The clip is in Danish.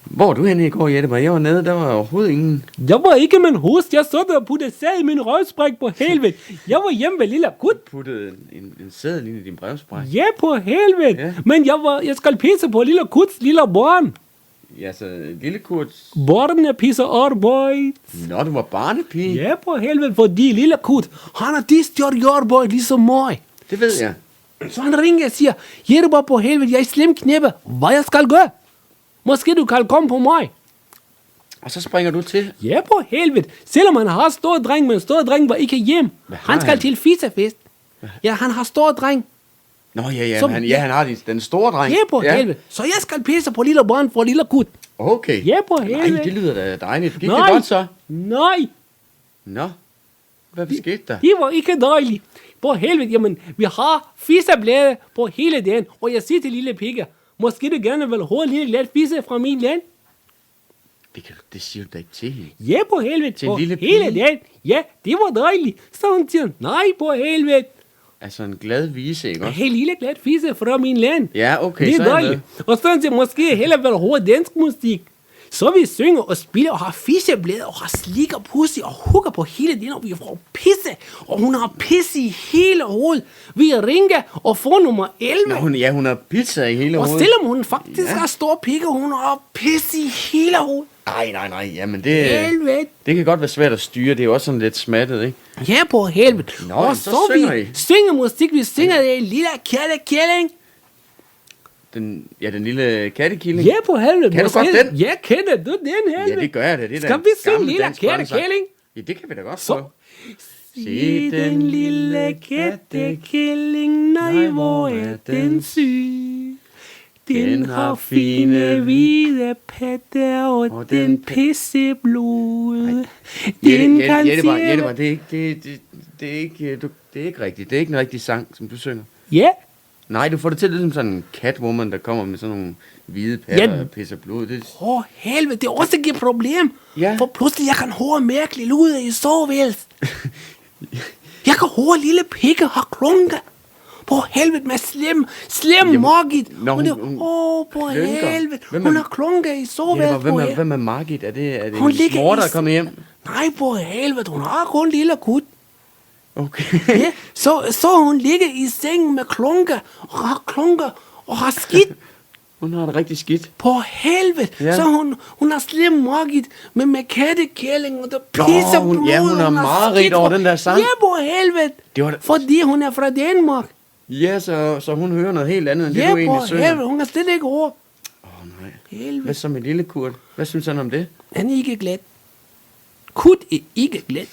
Hvor er du henne i går, Jette? Jeg var nede, der var overhovedet ingen. Jeg var ikke min host. Jeg så der og puttede sæd i min røvspræk på helvede. Jeg var hjemme ved lille Kut. Puttede en sædel ind i din brevspræk. Ja, på helvede. Ja. Men jeg skal pisse på lille Kuts lille barn. Ja, så lille Kurt. Barnet pisser arbejde. Nå, du var barnepige. Ja, på helvede, fordi lille Kut, han har de stjort arbejde ligesom mig. Det ved jeg. Så han ringer og siger, Jette bare på helvede, jeg er i slem knæppe. Hvad jeg skal gøre? Måske du kan komme på mig. Og så springer du til. Ja, på helvede. Selvom han har stor dreng, men stor dreng var ikke hjem. Han skal til fisefest. Ja, han har stor dreng. Nå, ja, Så- han har den store dreng. Ja, på helvede. Så jeg skal pisse på lille barn for lille Kut. Okay. Ja, på helvede. Nej, det lyder da dejligt. Gik Nej. det godt så? Nej, Nå, hvad skete der? det var ikke dejligt. På helvede, jamen, vi har fiseblæde på hele dagen. Og jeg siger til lille piger, måske du gerne vil have en lille glat fisse fra min land. Det siger du da ikke til hende. Ja, på helvede. Til en på lille hele pige? dagen. Ja, det var dejligt. Så hun siger, nej, på helvede. Altså en glad vise, ikke også? Helt lille glat fisse fra min land. Ja, okay, Det så er er jeg dejligt. Og så siger måske heller vil have dansk musik. Så vi synger og spiller og har fiseblæde og har slik og pussy og hugger på hele den, og vi får pisse. Og hun har pisse i hele hovedet. Vi ringer og får nummer 11. Nå, hun har pizza i hele Og hovedet. selvom hun faktisk har stor pikke, hun har pisse i hele hovedet. Nej, jamen det Helvede. kan godt være svært at styre. Det er jo også sådan lidt smattet, ikke? Ja, på helvede. Nå, og så så synger vi I. synger musik. Vi synger det lille kælling. Den lille kattekilling. Ja, på helvede. Kan du godt den? Ja, kender du den helvede? Ja, det gør jeg da. Det er da Skal en vi synge gammel lille dansk børnesang. kælling? Ja, det kan vi da godt Så. få. Se den lille kattekælling, nej, hvor er den syg. Den har fine hvide patter, og den pisse blod. Den kan Jette, se... det er ikke rigtigt. Det er ikke en rigtig sang, som du synger. Ja, Nej, du får det til lidt som sådan en catwoman, der kommer med sådan nogle hvide patter Ja. og pisser blod. Det, åh helvede, det er også ikke et problem. Ja. For pludselig, jeg kan høre mærkeligt ud i soveværelset. Jeg kan høre lille pikke har klunker. På helvede med slem Margit. Nå, Hun er, hun på klunker. helvede. Hvem er- Hun har klunker i soveværelset. hvem er Margit? Er det Hun en ligger mor, der i- er kommet hjem? Nej, på helvede. Hun har kun lille Kut. Okay. Ja, så hun ligger i sengen med klunker og har skidt. Hun har det rigtig skidt. På helvede. Ja. Så hun har slem Margit med kattekælling, og der pisser hun- blod. ja, hun har og mareridt skidt over for- den der sang. Ja, på helvede. Det var da- Fordi hun er fra Danmark. Ja, så hun hører noget helt andet, end det Ja, du på egentlig synger. helvede. Hun kan slet ikke høre. Nej. Helvede. Hvad så med lille Kurt? Hvad synes han om det? Han er ikke glat. Kut er ikke glat.